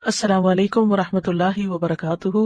السلام علیکم ورحمۃ اللہ وبرکاتہ۔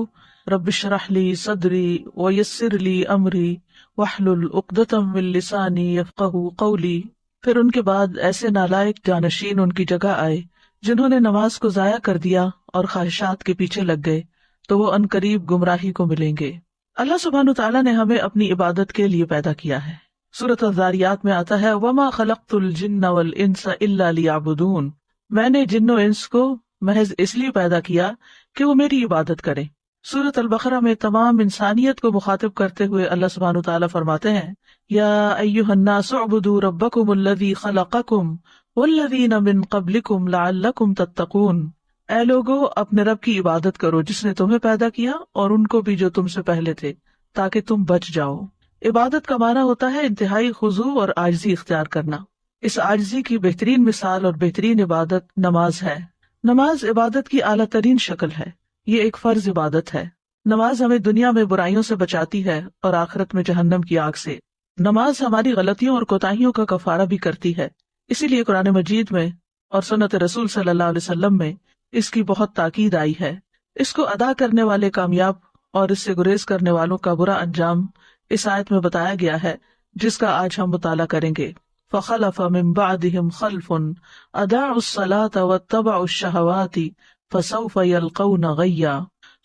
رب اشرح لی صدری ویسر لی امری واحلل عقدۃ من لسانی یفقہوا قولی۔ پھر ان کے بعد ایسے نالائق جانشین ان کی جگہ آئے جنہوں نے نماز کو ضائع کر دیا اور خواہشات کے پیچھے لگ گئے، تو وہ عنقریب گمراہی کو ملیں گے۔ اللہ سبحانہ تعالیٰ نے ہمیں اپنی عبادت کے لیے پیدا کیا ہے۔ سورۃ الذاریات میں آتا ہے وما خلقت الجن والانس الا لیعبدون، میں نے جن و انس کو محض اس لیے پیدا کیا کہ وہ میری عبادت کریں۔ سورۃ البقرہ میں تمام انسانیت کو مخاطب کرتے ہوئے اللہ سبحانہ تعالیٰ فرماتے ہیں یا ایھا الناس اعبدوا ربکم الذی خلقکم والذین من قبلکم لعلکم تتقون، اے لوگو اپنے رب کی عبادت کرو جس نے تمہیں پیدا کیا اور ان کو بھی جو تم سے پہلے تھے، تاکہ تم بچ جاؤ۔ عبادت کا معنی ہوتا ہے انتہائی خضوع اور عاجزی اختیار کرنا۔ اس عاجزی کی بہترین مثال اور بہترین عبادت نماز ہے۔ نماز عبادت کی اعلیٰ ترین شکل ہے، یہ ایک فرض عبادت ہے۔ نماز ہمیں دنیا میں برائیوں سے بچاتی ہے اور آخرت میں جہنم کی آگ سے۔ نماز ہماری غلطیوں اور کوتاہیوں کا کفارہ بھی کرتی ہے، اسی لیے قرآن مجید میں اور سنت رسول صلی اللہ علیہ وسلم میں اس کی بہت تاکید آئی ہے۔ اس کو ادا کرنے والے کامیاب اور اس سے گریز کرنے والوں کا برا انجام اس آیت میں بتایا گیا ہے، جس کا آج ہم مطالعہ کریں گے۔ فخلف من بعدهم خلف اضاعوا الصلاة واتبعوا الشهوات فسوف يلقون غیا۔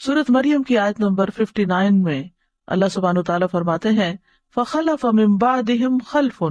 سورۃ مریم کی آیت نمبر 59 میں اللہ سبحانہ تعالیٰ فرماتے ہیں فخلف من بعدهم خلف،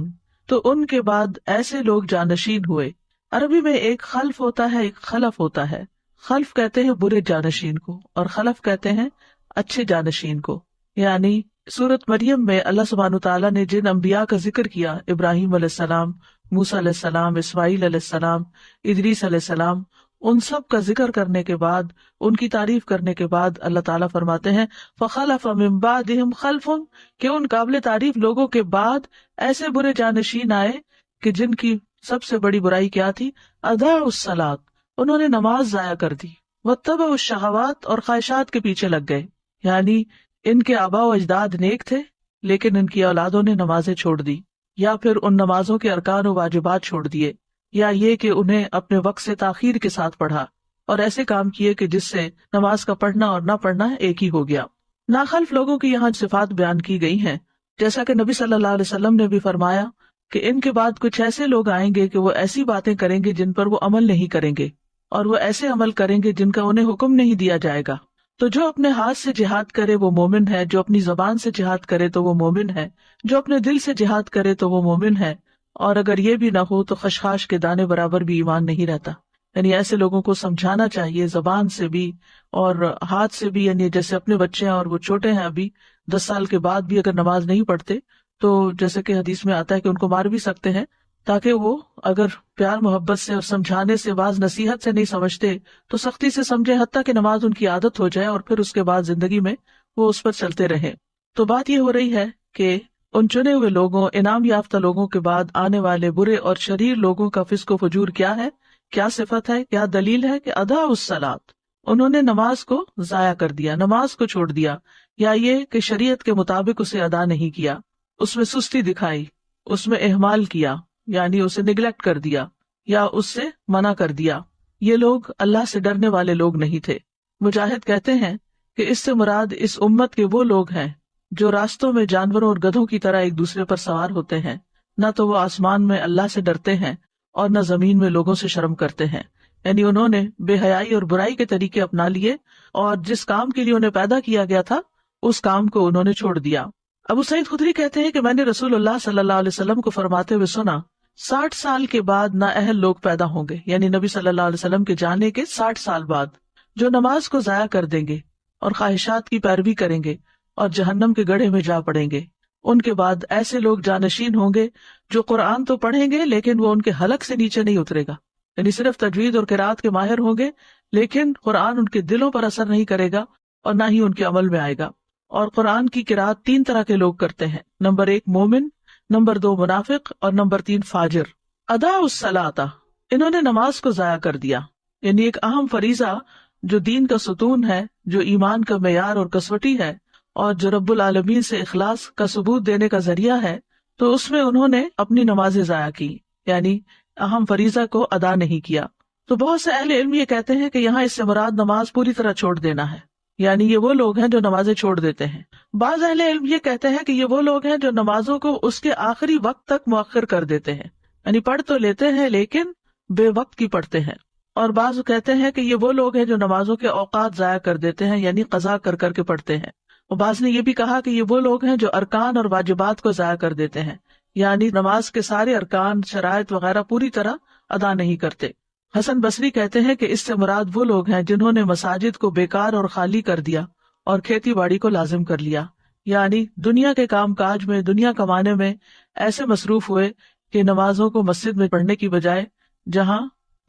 تو ان کے بعد ایسے لوگ جانشین ہوئے۔ عربی میں ایک خلف ہوتا ہے، ایک خلف ہوتا ہے۔ خلف کہتے ہیں برے جانشین کو اور خلف کہتے ہیں اچھے جانشین کو۔ یعنی سورۃ مریم میں اللہ سبحانہ تعالیٰ نے جن انبیاء کا ذکر کیا، ابراہیم علیہ السلام، موسیٰ علیہ السلام، اسماعیل علیہ السلام، ادریس علیہ السلام، ان سب کا ذکر کرنے کے بعد، ان کی تعریف کرنے کے بعد اللہ تعالیٰ فرماتے ہیں فخلف من بعدهم خلف، کہ ان قابل تعریف لوگوں کے بعد ایسے برے جانشین آئے کہ جن کی سب سے بڑی برائی کیا تھی؟ اضاعوا الصلاۃ، انہوں نے نماز ضائع کر دی، واتبعوا الشہوات، اور خواہشات کے پیچھے لگ گئے۔ یعنی ان کے آباء و اجداد نیک تھے لیکن ان کی اولادوں نے نمازیں چھوڑ دی، یا پھر ان نمازوں کے ارکان و واجبات چھوڑ دیے، یا یہ کہ انہیں اپنے وقت سے تاخیر کے ساتھ پڑھا اور ایسے کام کیے کہ جس سے نماز کا پڑھنا اور نہ پڑھنا ایک ہی ہو گیا۔ ناخلف لوگوں کی یہاں صفات بیان کی گئی ہیں، جیسا کہ نبی صلی اللہ علیہ وسلم نے بھی فرمایا کہ ان کے بعد کچھ ایسے لوگ آئیں گے کہ وہ ایسی باتیں کریں گے جن پر وہ عمل نہیں کریں گے، اور وہ ایسے عمل کریں گے جن کا انہیں حکم نہیں دیا جائے گا۔ تو جو اپنے ہاتھ سے جہاد کرے وہ مومن ہے، جو اپنی زبان سے جہاد کرے تو وہ مومن ہے، جو اپنے دل سے جہاد کرے تو وہ مومن ہے، اور اگر یہ بھی نہ ہو تو خشخاش کے دانے برابر بھی ایمان نہیں رہتا۔ یعنی ایسے لوگوں کو سمجھانا چاہیے زبان سے بھی اور ہاتھ سے بھی، یعنی جیسے اپنے بچے ہیں اور وہ چھوٹے ہیں، ابھی 10 سال کے بعد بھی اگر نماز نہیں پڑھتے تو جیسے کہ حدیث میں آتا ہے کہ ان کو مار بھی سکتے ہیں، تاکہ وہ اگر پیار محبت سے اور سمجھانے سے، بعض نصیحت سے نہیں سمجھتے تو سختی سے سمجھے، حتیٰ کہ نماز ان کی عادت ہو جائے اور پھر اس کے بعد زندگی میں وہ اس پر چلتے رہیں۔ تو بات یہ ہو رہی ہے کہ ان چنے ہوئے لوگوں، انعام یافتہ لوگوں کے بعد آنے والے برے اور شریر لوگوں کا فسق و فجور کیا ہے، کیا صفت ہے، کیا دلیل ہے کہ اضاعوا الصلاۃ، انہوں نے نماز کو ضائع کر دیا، نماز کو چھوڑ دیا، یا یہ کہ شریعت کے مطابق اسے ادا نہیں کیا، اس میں سستی دکھائی، اس میں اہمال کیا، یعنی اسے نگلیکٹ کر دیا یا اس سے منع کر دیا۔ یہ لوگ اللہ سے ڈرنے والے لوگ نہیں تھے۔ مجاہد کہتے ہیں کہ اس سے مراد اس امت کے وہ لوگ ہیں جو راستوں میں جانوروں اور گدھوں کی طرح ایک دوسرے پر سوار ہوتے ہیں، نہ تو وہ آسمان میں اللہ سے ڈرتے ہیں اور نہ زمین میں لوگوں سے شرم کرتے ہیں۔ یعنی انہوں نے بے حیائی اور برائی کے طریقے اپنا لیے اور جس کام کے لیے انہیں پیدا کیا گیا تھا اس کام کو انہوں نے چھوڑ دیا۔ ابو سعید خدری کہتے ہیں کہ میں نے رسول اللہ صلی اللہ علیہ وسلم کو فرماتے ہوئے سنا 60 سال کے بعد نااہل لوگ پیدا ہوں گے، یعنی نبی صلی اللہ علیہ وسلم کے جانے کے 60 سال بعد، جو نماز کو ضائع کر دیں گے اور خواہشات کی پیروی کریں گے اور جہنم کے گڑھے میں جا پڑیں گے۔ ان کے بعد ایسے لوگ جانشین ہوں گے جو قرآن تو پڑھیں گے لیکن وہ ان کے حلق سے نیچے نہیں اترے گا، یعنی صرف تجوید اور قرات کے ماہر ہوں گے لیکن قرآن ان کے دلوں پر اثر نہیں کرے گا اور نہ ہی ان کے عمل میں آئے گا۔ اور قرآن کی قرات 3 طرح کے لوگ کرتے ہیں، نمبر 1 مومن، نمبر 2 منافق، اور نمبر 3 فاجر۔ اضاعوا الصلاۃ، انہوں نے نماز کو ضائع کر دیا، یعنی ایک اہم فریضہ جو دین کا ستون ہے، جو ایمان کا معیار اور کسوٹی ہے، اور جو رب العالمین سے اخلاص کا ثبوت دینے کا ذریعہ ہے، تو اس میں انہوں نے اپنی نمازیں ضائع کی، یعنی اہم فریضہ کو ادا نہیں کیا۔ تو بہت سے اہل علم یہ کہتے ہیں کہ یہاں اس سے مراد نماز پوری طرح چھوڑ دینا ہے، یعنی یہ وہ لوگ ہیں جو نمازیں چھوڑ دیتے ہیں۔ بعض اہل علم یہ کہتے ہیں کہ یہ وہ لوگ ہیں جو نمازوں کو اس کے آخری وقت تک مؤخر کر دیتے ہیں، یعنی پڑھ تو لیتے ہیں لیکن بے وقت کی پڑھتے ہیں۔ اور بعض کہتے ہیں کہ یہ وہ لوگ ہیں جو نمازوں کے اوقات ضائع کر دیتے ہیں، یعنی قضا کر کر کے پڑھتے ہیں۔ اور بعض نے یہ بھی کہا کہ یہ وہ لوگ ہیں جو ارکان اور واجبات کو ضائع کر دیتے ہیں، یعنی نماز کے سارے ارکان، شرائط وغیرہ پوری طرح ادا نہیں کرتے۔ حسن بصری کہتے ہیں کہ اس سے مراد وہ لوگ ہیں جنہوں نے مساجد کو بیکار اور خالی کر دیا اور کھیتی باڑی کو لازم کر لیا، یعنی دنیا کے کام کاج میں، دنیا کمانے میں ایسے مصروف ہوئے کہ نمازوں کو مسجد میں پڑھنے کی بجائے جہاں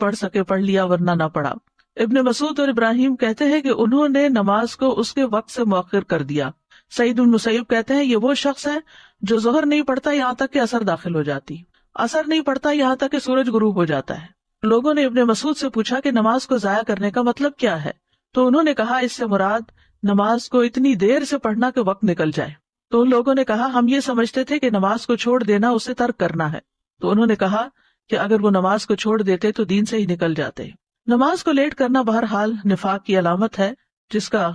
پڑھ سکے پڑھ لیا ورنہ نہ پڑھا۔ ابن مسعود اور ابراہیم کہتے ہیں کہ انہوں نے نماز کو اس کے وقت سے مؤخر کر دیا۔ سعید بن مسیب کہتے ہیں یہ وہ شخص ہے جو ظہر نہیں پڑھتا یہاں تک کہ عصر داخل ہو جاتی، عصر نہیں پڑھتا یہاں تک کہ سورج غروب ہو جاتا ہے۔ لوگوں نے ابن مسعود سے پوچھا کہ نماز کو ضائع کرنے کا مطلب کیا ہے، تو انہوں نے کہا اس سے مراد نماز کو اتنی دیر سے پڑھنا کہ وقت نکل جائے۔ تو ان لوگوں نے کہا ہم یہ سمجھتے تھے کہ نماز کو چھوڑ دینا اسے ترک کرنا ہے، تو انہوں نے کہا کہ اگر وہ نماز کو چھوڑ دیتے تو دین سے ہی نکل جاتے۔ نماز کو لیٹ کرنا بہرحال نفاق کی علامت ہے، جس کا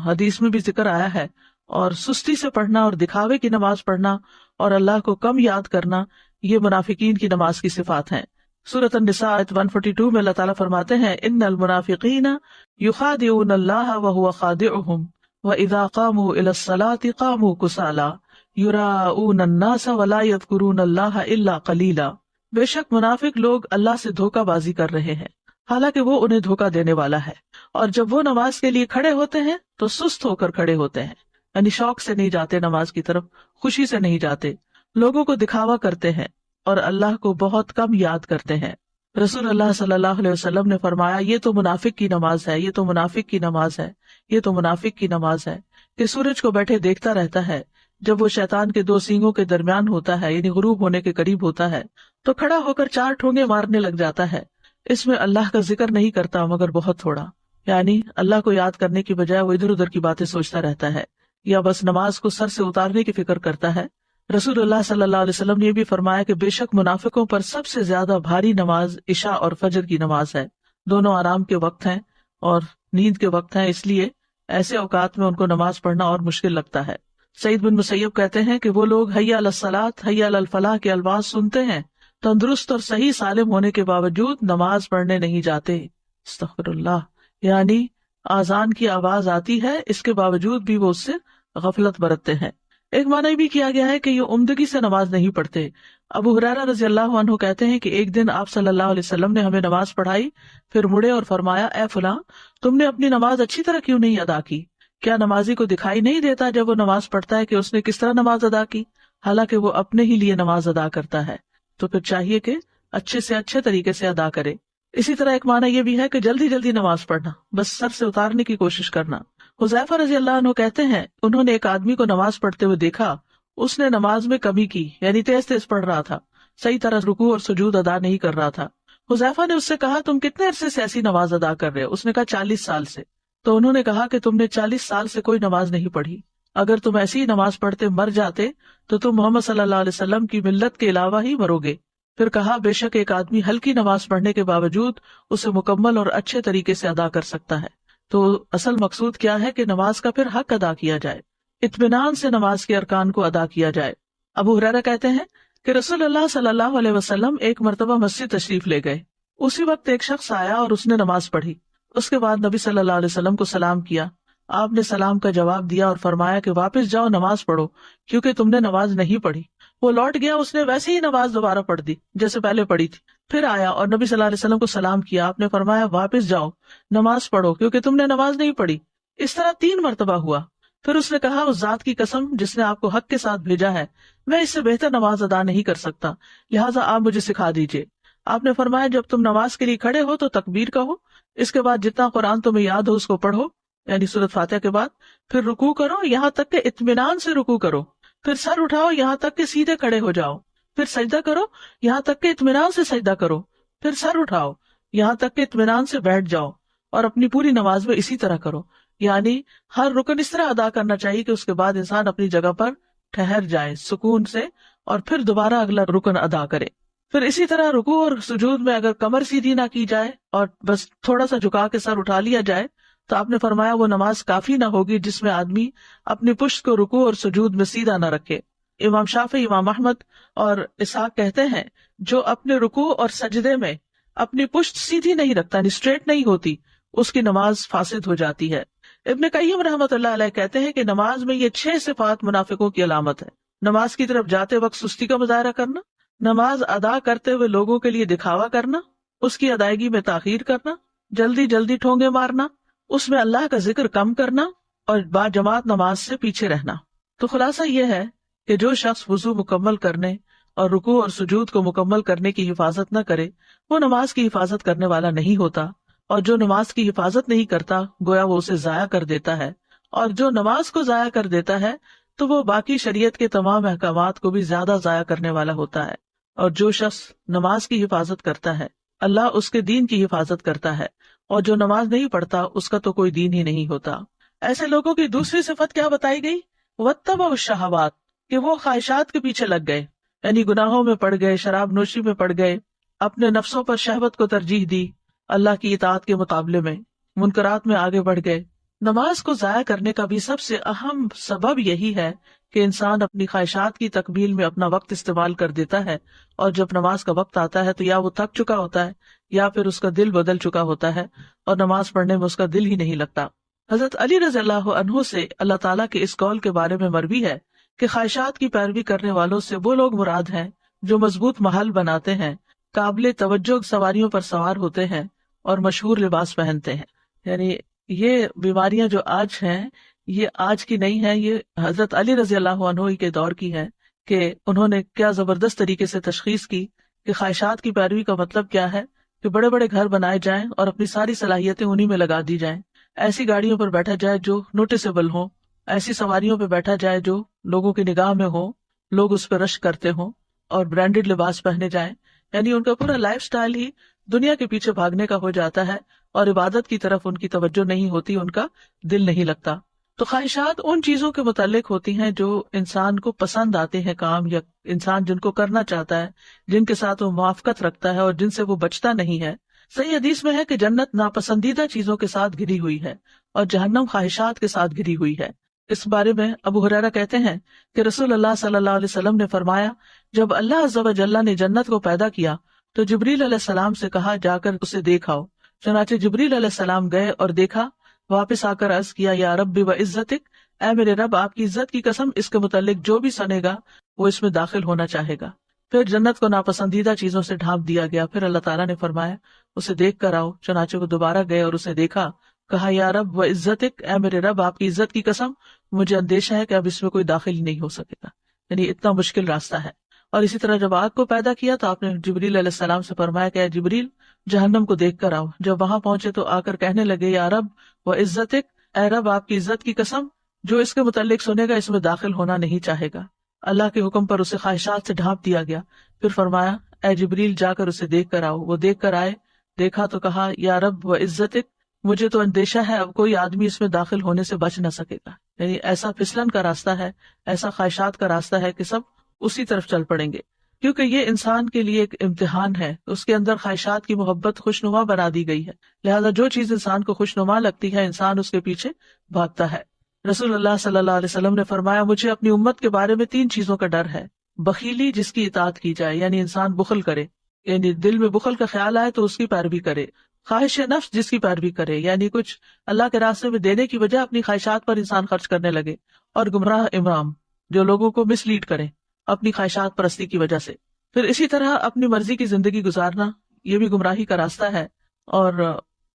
حدیث میں بھی ذکر آیا ہے، اور سستی سے پڑھنا اور دکھاوے کی نماز پڑھنا اور اللہ کو کم یاد کرنا یہ منافقین کی نماز کی صفات ہیں۔ سورۃ النساء آیت 142 میں اللہ تعالیٰ فرماتے ہیں ان المنافقین یخادعون اللہ وهو خادعهم واذا قاموا الى الصلاة قاموا كسالى یراؤون الناس ولا یذکرون اللہ الا قلیلا۔ بے شک منافق لوگ اللہ سے دھوکہ بازی کر رہے ہیں حالانکہ وہ انہیں دھوکہ دینے والا ہے، اور جب وہ نماز کے لیے کھڑے ہوتے ہیں تو سست ہو کر کھڑے ہوتے ہیں، یعنی شوق سے نہیں جاتے نماز کی طرف، خوشی سے نہیں جاتے، لوگوں کو دکھاوا کرتے ہیں اور اللہ کو بہت کم یاد کرتے ہیں۔ رسول اللہ صلی اللہ علیہ وسلم نے فرمایا یہ تو منافق کی نماز ہے، یہ تو منافق کی نماز ہے، یہ تو منافق کی نماز ہے، کہ سورج کو بیٹھے دیکھتا رہتا ہے، جب وہ شیطان کے دو سینگوں کے درمیان ہوتا ہے یعنی غروب ہونے کے قریب ہوتا ہے تو کھڑا ہو کر 4 ٹھونگے مارنے لگ جاتا ہے، اس میں اللہ کا ذکر نہیں کرتا مگر بہت تھوڑا، یعنی اللہ کو یاد کرنے کی بجائے وہ ادھر ادھر کی باتیں سوچتا رہتا ہے یا بس نماز کو سر سے اتارنے کی فکر کرتا ہے۔ رسول اللہ صلی اللہ علیہ وسلم نے یہ بھی فرمایا کہ بے شک منافقوں پر سب سے زیادہ بھاری نماز عشاء اور فجر کی نماز ہے، دونوں آرام کے وقت ہیں اور نیند کے وقت ہیں، اس لیے ایسے اوقات میں ان کو نماز پڑھنا اور مشکل لگتا ہے۔ سعید بن مسیب کہتے ہیں کہ وہ لوگ حی علی الصلاۃ حی علی الفلاح کے الفاظ سنتے ہیں، تندرست اور صحیح سالم ہونے کے باوجود نماز پڑھنے نہیں جاتے، استغفر اللہ، یعنی آذان کی آواز آتی ہے اس کے باوجود بھی وہ اس سے غفلت برتتے ہیں۔ ایک معنی بھی کیا گیا ہے کہ یہ عمدگی سے نماز نہیں پڑھتے۔ ابو ہریرہ رضی اللہ عنہ کہتے ہیں کہ ایک دن آپ صلی اللہ علیہ وسلم نے ہمیں نماز پڑھائی، پھر مڑے اور فرمایا اے فلاں تم نے اپنی نماز اچھی طرح کیوں نہیں ادا کی؟ کیا نمازی کو دکھائی نہیں دیتا جب وہ نماز پڑھتا ہے کہ اس نے کس طرح نماز ادا کی، حالانکہ وہ اپنے ہی لیے نماز ادا کرتا ہے، تو پھر چاہیے کہ اچھے سے اچھے طریقے سے ادا کرے۔ اسی طرح ایک معنی یہ بھی ہے کہ جلدی جلدی نماز پڑھنا، بس سر سے اتارنے کی کوشش کرنا۔ حذیفہ رضی اللہ عنہ کہتے ہیں انہوں نے ایک آدمی کو نماز پڑھتے ہوئے دیکھا، اس نے نماز میں کمی کی، یعنی تیز تیز پڑھ رہا تھا، صحیح طرح رکوع اور سجود ادا نہیں کر رہا تھا۔ حذیفہ نے اس سے کہا تم کتنے عرصے سے ایسی نماز ادا کر رہے ہو؟ اس نے کہا 40 سال سے۔ تو انہوں نے کہا کہ تم نے 40 سال سے کوئی نماز نہیں پڑھی، اگر تم ایسی ہی نماز پڑھتے مر جاتے تو تم محمد صلی اللہ علیہ وسلم کی ملت کے علاوہ ہی مرو گے۔ پھر کہا بے شک ایک آدمی ہلکی نماز پڑھنے کے باوجود اسے مکمل اور اچھے طریقے سے ادا کر سکتا ہے۔ تو اصل مقصود کیا ہے کہ نماز کا پھر حق ادا کیا جائے، اطمینان سے نماز کے ارکان کو ادا کیا جائے۔ ابو ہریرہ کہتے ہیں کہ رسول اللہ صلی اللہ علیہ وسلم ایک مرتبہ مسجد تشریف لے گئے، اسی وقت ایک شخص آیا اور اس نے نماز پڑھی، اس کے بعد نبی صلی اللہ علیہ وسلم کو سلام کیا، آپ نے سلام کا جواب دیا اور فرمایا کہ واپس جاؤ نماز پڑھو کیونکہ تم نے نماز نہیں پڑھی۔ وہ لوٹ گیا، اس نے ویسے ہی نماز دوبارہ پڑھ دی جیسے پہلے پڑھی تھی، پھر آیا اور نبی صلی اللہ علیہ وسلم کو سلام کیا، آپ نے فرمایا واپس جاؤ نماز پڑھو کیونکہ تم نے نماز نہیں پڑھی۔ اس طرح 3 مرتبہ ہوا۔ پھر اس نے کہا اس ذات کی قسم جس نے آپ کو حق کے ساتھ بھیجا ہے، میں اس سے بہتر نماز ادا نہیں کر سکتا، لہٰذا آپ مجھے سکھا دیجیے۔ آپ نے فرمایا جب تم نماز کے لیے کھڑے ہو تو تکبیر کہو، اس کے بعد جتنا قرآن تمہیں یاد ہو اس کو پڑھو، یعنی سورۃ فاتحہ کے بعد، پھر رکوع کرو یہاں تک کہ اطمینان سے رکوع کرو، پھر سر اٹھاؤ یہاں تک کہ سیدھے کھڑے ہو جاؤ، پھر سجدہ کرو یہاں تک کہ اطمینان سے سجدہ کرو، پھر سر اٹھاؤ یہاں تک کہ اطمینان سے بیٹھ جاؤ، اور اپنی پوری نماز میں اسی طرح کرو، یعنی ہر رکن اس طرح ادا کرنا چاہیے کہ اس کے بعد انسان اپنی جگہ پر ٹھہر جائے سکون سے اور پھر دوبارہ اگلا رکن ادا کرے۔ پھر اسی طرح رکوع اور سجود میں اگر کمر سیدھی نہ کی جائے اور بس تھوڑا سا جھکا کے سر اٹھا لیا جائے تو آپ نے فرمایا وہ نماز کافی نہ ہوگی جس میں آدمی اپنی پشت کو رکوع اور سجود میں سیدھا نہ رکھے۔ امام شافعی، امام احمد اور اسحاق کہتے ہیں جو اپنے رکوع اور سجدے میں اپنی پشت سیدھی نہیں رکھتا، یعنی اسٹریٹ نہیں ہوتی، اس کی نماز فاسد ہو جاتی ہے۔ ابن قیم رحمۃ اللہ علیہ کہتے ہیں کہ نماز میں یہ 6 صفات منافقوں کی علامت ہے۔ نماز کی طرف جاتے وقت سستی کا مظاہرہ کرنا، نماز ادا کرتے ہوئے لوگوں کے لیے دکھاوا کرنا، اس کی ادائیگی میں تاخیر کرنا، جلدی جلدی ٹھونگے مارنا، اس میں اللہ کا ذکر کم کرنا اور با جماعت نماز سے پیچھے رہنا۔ تو خلاصہ یہ ہے کہ جو شخص وضو مکمل کرنے اور رکوع اور سجود کو مکمل کرنے کی حفاظت نہ کرے وہ نماز کی حفاظت کرنے والا نہیں ہوتا، اور جو نماز کی حفاظت نہیں کرتا گویا وہ اسے ضائع کر دیتا ہے، اور جو نماز کو ضائع کر دیتا ہے تو وہ باقی شریعت کے تمام احکامات کو بھی زیادہ ضائع کرنے والا ہوتا ہے۔ اور جو شخص نماز کی حفاظت کرتا ہے اللہ اس کے دین کی حفاظت کرتا ہے، اور جو نماز نہیں پڑھتا اس کا تو کوئی دین ہی نہیں ہوتا۔ ایسے لوگوں کی دوسری صفت کیا بتائی گئی؟ واتبعوا الشہوات، کہ وہ خواہشات کے پیچھے لگ گئے، یعنی گناہوں میں پڑ گئے، شراب نوشی میں پڑ گئے، اپنے نفسوں پر شہوت کو ترجیح دی اللہ کی اطاعت کے مقابلے میں، منکرات میں آگے بڑھ گئے۔ نماز کو ضائع کرنے کا بھی سب سے اہم سبب یہی ہے کہ انسان اپنی خواہشات کی تکمیل میں اپنا وقت استعمال کر دیتا ہے، اور جب نماز کا وقت آتا ہے تو یا وہ تھک چکا ہوتا ہے یا پھر اس کا دل بدل چکا ہوتا ہے اور نماز پڑھنے میں اس کا دل ہی نہیں لگتا۔ حضرت علی رضی اللہ عنہ سے اللہ تعالیٰ کے اس قول کے بارے میں مروی ہے کہ خواہشات کی پیروی کرنے والوں سے وہ لوگ مراد ہیں جو مضبوط محل بناتے ہیں، قابل توجہ سواریوں پر سوار ہوتے ہیں اور مشہور لباس پہنتے ہیں۔ یعنی یہ بیماریاں جو آج ہیں یہ آج کی نہیں ہیں، یہ حضرت علی رضی اللہ عنہ کے دور کی ہے کہ انہوں نے کیا زبردست طریقے سے تشخیص کی کہ خواہشات کی پیروی کا مطلب کیا ہے کہ بڑے بڑے گھر بنائے جائیں اور اپنی ساری صلاحیتیں انہی میں لگا دی جائیں، ایسی گاڑیوں پر بیٹھا جائے جو نوٹسیبل ہوں، ایسی سواریوں پہ بیٹھا جائے جو لوگوں کی نگاہ میں ہو، لوگ اس پہ رش کرتے ہوں، اور برانڈڈ لباس پہنے جائیں، یعنی ان کا پورا لائف سٹائل ہی دنیا کے پیچھے بھاگنے کا ہو جاتا ہے اور عبادت کی طرف ان کی توجہ نہیں ہوتی، ان کا دل نہیں لگتا۔ تو خواہشات ان چیزوں کے متعلق ہوتی ہیں جو انسان کو پسند آتے ہیں، کام یا انسان جن کو کرنا چاہتا ہے، جن کے ساتھ وہ موافقت رکھتا ہے اور جن سے وہ بچتا نہیں ہے۔ صحیح حدیث میں ہے کہ جنت ناپسندیدہ چیزوں کے ساتھ گھری ہوئی ہے اور جہنم خواہشات کے ساتھ گھری ہوئی ہے۔ اس بارے میں ابو ہریرہ کہتے ہیں کہ رسول اللہ صلی اللہ علیہ وسلم نے فرمایا، جب اللہ عز و جل نے جنت کو پیدا کیا تو جبریل علیہ السلام سے کہا جا کر اسے دیکھ آؤ۔ چنانچہ جبریل علیہ السلام گئے اور دیکھا، واپس آ کر عرض کیا، یا رب و عزتک، اے میرے رب آپ کی عزت کی قسم، اس کے متعلق جو بھی سنے گا وہ اس میں داخل ہونا چاہے گا۔ پھر جنت کو ناپسندیدہ چیزوں سے ڈھانپ دیا گیا۔ پھر اللہ تعالیٰ نے فرمایا اسے دیکھ کر آؤ۔ چنانچہ وہ دوبارہ گئے اور اسے دیکھا، کہا یا رب و عزتک، اے میرے رب آپ کی عزت کی قسم، مجھے اندیشہ ہے کہ اب اس میں کوئی داخل ہی نہیں ہو سکے گا، یعنی اتنا مشکل راستہ ہے۔ اور اسی طرح جب آگ کو پیدا کیا تو آپ نے جبریل علیہ السلام سے فرمایا کہ اے جبریل جہنم کو دیکھ کر آؤ۔ جب وہاں پہنچے تو آ کر کہنے لگے، یا رب و عزتک، اے رب آپ کی عزت کی قسم، جو اس کے متعلق سنے گا اس میں داخل ہونا نہیں چاہے گا۔ اللہ کے حکم پر اسے خواہشات سے ڈھانپ دیا گیا۔ پھر فرمایا، اے جبریل جا کر اسے دیکھ کر آؤ۔ وہ دیکھ کر آئے، دیکھا تو کہا، یا رب و عزتک، مجھے تو اندیشہ ہے اب کوئی آدمی اس میں داخل ہونے سے بچ نہ سکے گا، یعنی ایسا پھسلن کا راستہ ہے، ایسا خواہشات کا راستہ ہے کہ سب اسی طرف چل پڑیں گے، کیونکہ یہ انسان کے لیے ایک امتحان ہے۔ اس کے اندر خواہشات کی محبت خوشنما بنا دی گئی ہے، لہذا جو چیز انسان کو خوشنما لگتی ہے انسان اس کے پیچھے بھاگتا ہے۔ رسول اللہ صلی اللہ علیہ وسلم نے فرمایا، مجھے اپنی امت کے بارے میں 3 چیزوں کا ڈر ہے۔ بخیلی، جس کی اطاعت کی جائے، یعنی انسان بخل کرے، یعنی دل میں بخل کا خیال آئے تو اس کی پیروی کرے۔ خواہش نفس، جس کی پیروی کرے، یعنی کچھ اللہ کے راستے میں دینے کی وجہ اپنی خواہشات پر انسان خرچ کرنے لگے۔ اور گمراہ امام، جو لوگوں کو مس لیڈ کرے اپنی خواہشات پرستی کی وجہ سے۔ پھر اسی طرح اپنی مرضی کی زندگی گزارنا، یہ بھی گمراہی کا راستہ ہے۔ اور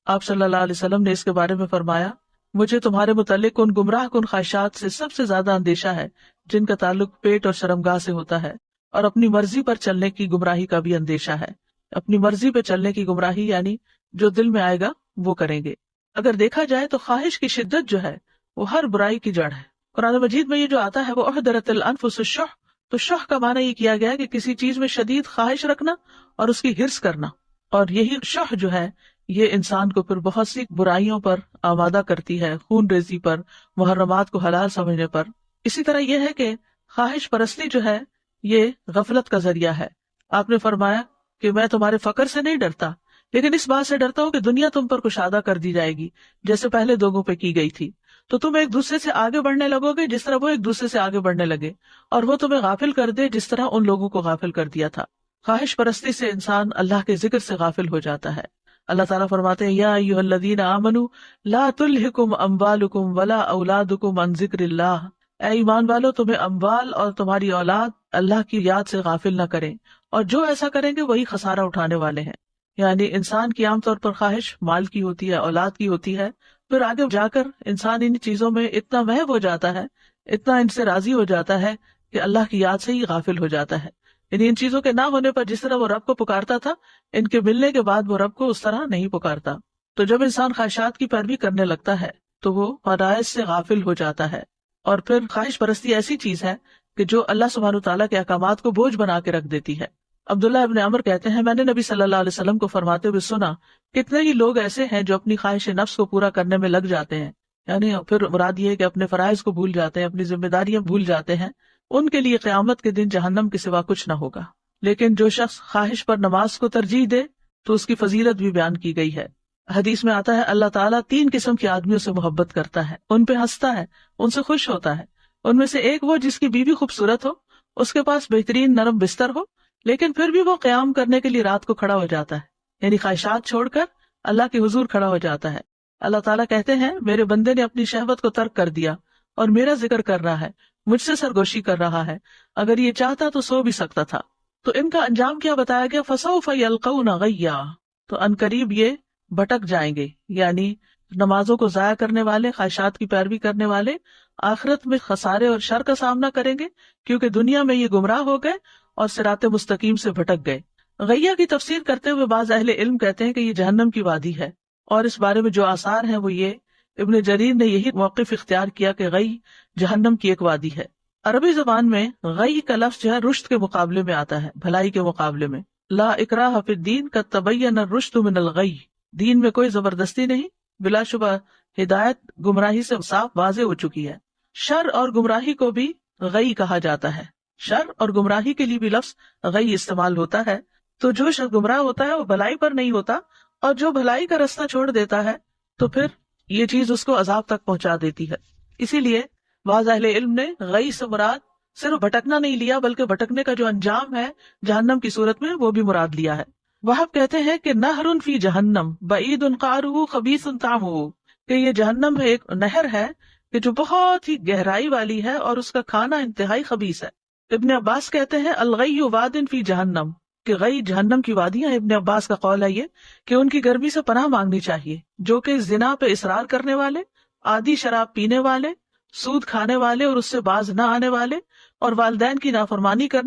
آپ صلی اللہ علیہ وسلم نے اس کے بارے میں فرمایا، مجھے تمہارے متعلق ان گمراہ کن خواہشات سے سب سے زیادہ اندیشہ ہے جن کا تعلق پیٹ اور شرمگاہ سے ہوتا ہے، اور اپنی مرضی پر چلنے کی گمراہی کا بھی اندیشہ ہے۔ اپنی مرضی پہ چلنے کی گمراہی یعنی جو دل میں آئے گا وہ کریں گے۔ اگر دیکھا جائے تو خواہش کی شدت جو ہے وہ ہر برائی کی جڑ ہے۔ قرآن مجید میں یہ جو آتا ہے وہ احضرت الانفس الشح، تو شح کا معنی یہ کیا گیا ہے کہ کسی چیز میں شدید خواہش رکھنا اور اس کی حرص کرنا، اور یہی شح جو ہے یہ انسان کو پھر بہت سی برائیوں پر آمادہ کرتی ہے، خون ریزی پر، محرمات کو حلال سمجھنے پر۔ اسی طرح یہ ہے کہ خواہش پرستی جو ہے یہ غفلت کا ذریعہ ہے۔ آپ نے فرمایا کہ میں تمہارے فقر سے نہیں ڈرتا، لیکن اس بات سے ڈرتا ہوں کہ دنیا تم پر کشادہ کر دی جائے گی جیسے پہلے لوگوں پہ کی گئی تھی، تو تم ایک دوسرے سے آگے بڑھنے لگو گے جس طرح وہ ایک دوسرے سے آگے بڑھنے لگے، اور وہ تمہیں غافل کر دے جس طرح ان لوگوں کو غافل کر دیا تھا۔ خواہش پرستی سے انسان اللہ کے ذکر سے غافل ہو جاتا ہے۔ اللہ تعالیٰ فرماتے ہیں یا ایھا الذین آمنوا لا تلہکم اموالکم ولا اولادکم عن ذکر اللہ، اے ایمان والو تمہیں اموال اور تمہاری اولاد اللہ کی یاد سے غافل نہ کریں، اور جو ایسا کریں گے وہی خسارہ اٹھانے والے ہیں۔ یعنی انسان کی عام طور پر خواہش مال کی ہوتی ہے، اولاد کی ہوتی ہے، پھر آگے جا کر انسان ان چیزوں میں اتنا محو ہو جاتا ہے، اتنا ان سے راضی ہو جاتا ہے کہ اللہ کی یاد سے ہی غافل ہو جاتا ہے۔ یعنی ان چیزوں کے نہ ہونے پر جس طرح وہ رب کو پکارتا تھا، ان کے ملنے کے بعد وہ رب کو اس طرح نہیں پکارتا۔ تو جب انسان خواہشات کی پیروی کرنے لگتا ہے تو وہ فرائض سے غافل ہو جاتا ہے، اور پھر خواہش پرستی ایسی چیز ہے کہ جو اللہ سبحانہ تعالیٰ کے احکامات کو بوجھ بنا کے رکھ دیتی ہے۔ عبداللہ ابن عمر کہتے ہیں میں نے نبی صلی اللہ علیہ وسلم کو فرماتے ہوئے سنا، کتنے ہی لوگ ایسے ہیں جو اپنی خواہش نفس کو پورا کرنے میں لگ جاتے ہیں، یعنی پھر مراد یہ ہے کہ اپنے فرائض کو بھول جاتے ہیں، اپنی ذمہ داریاں بھول جاتے ہیں، ان کے لیے قیامت کے دن جہنم کے سوا کچھ نہ ہوگا۔ لیکن جو شخص خواہش پر نماز کو ترجیح دے تو اس کی فضیلت بھی بیان کی گئی ہے۔ حدیث میں آتا ہے اللہ تعالیٰ 3 قسم کے آدمیوں سے محبت کرتا ہے، ان پہ ہنستا ہے، ان سے خوش ہوتا ہے۔ ان میں سے ایک وہ جس کی بیوی خوبصورت ہو، اس کے پاس بہترین نرم بستر ہو، لیکن پھر بھی وہ قیام کرنے کے لیے رات کو کھڑا ہو جاتا ہے، یعنی خواہشات چھوڑ کر اللہ کے حضور کھڑا ہو جاتا ہے۔ اللہ تعالیٰ کہتے ہیں میرے بندے نے اپنی شہوت کو ترک کر دیا اور میرا ذکر کر رہا ہے، مجھ سے سرگوشی کر رہا ہے، اگر یہ چاہتا تو سو بھی سکتا تھا۔ تو ان کا انجام کیا بتایا گیا؟ فسوف یلقون غیا، تو عنقریب یہ بھٹک جائیں گے، یعنی نمازوں کو ضائع کرنے والے، خواہشات کی پیروی کرنے والے آخرت میں خسارے اور شر کا سامنا کریں گے، کیونکہ دنیا میں یہ گمراہ ہو گئے اور صراط مستقیم سے بھٹک گئے۔ غیہ کی تفسیر کرتے ہوئے بعض اہل علم کہتے ہیں کہ یہ جہنم کی وادی ہے، اور اس بارے میں جو آثار ہیں وہ یہ ابن جریر نے یہی موقف اختیار کیا کہ غی جہنم کی ایک وادی ہے۔ عربی زبان میں غی کا لفظ جو ہے رشد کے مقابلے میں آتا ہے، بھلائی کے مقابلے میں۔ لا اکراہ فی الدین قد تبین الرشد من الغی، دین میں کوئی زبردستی نہیں، بلا شبہ ہدایت گمراہی سے صاف واضح ہو چکی ہے۔ شر اور گمراہی کو بھی غی کہا جاتا ہے، شر اور گمراہی کے لیے بھی لفظ غی استعمال ہوتا ہے۔ تو جو شخص گمراہ ہوتا ہے وہ بھلائی پر نہیں ہوتا، اور جو بھلائی کا رستہ چھوڑ دیتا ہے تو پھر یہ چیز اس کو عذاب تک پہنچا دیتی ہے۔ اسی لیے بعض اہل علم نے غی سے مراد صرف بھٹکنا نہیں لیا، بلکہ بھٹکنے کا جو انجام ہے جہنم کی صورت میں وہ بھی مراد لیا ہے۔ وہاب کہتے ہیں کہ نہر فی جہنم بعید قعرہ خبیث طعمہ، کہ یہ جہنم میں ایک نہر ہے کہ جو بہت ہی گہرائی والی ہے اور اس کا کھانا انتہائی خبیث ہے۔ ابن عباس کہتے ہیں الغی واد فی جہنم، کہ غی جہنم کی وادیاں۔ ابن عباس کا قول ہے یہ کہ ان کی گرمی سے پناہ مانگنی چاہیے، جو کہ زنا پہ اصرار کرنے والے، عادی شراب پینے والے، سود کھانے والے اور اس سے باز نہ آنے والے، اور والدین کی نافرمانی کرنے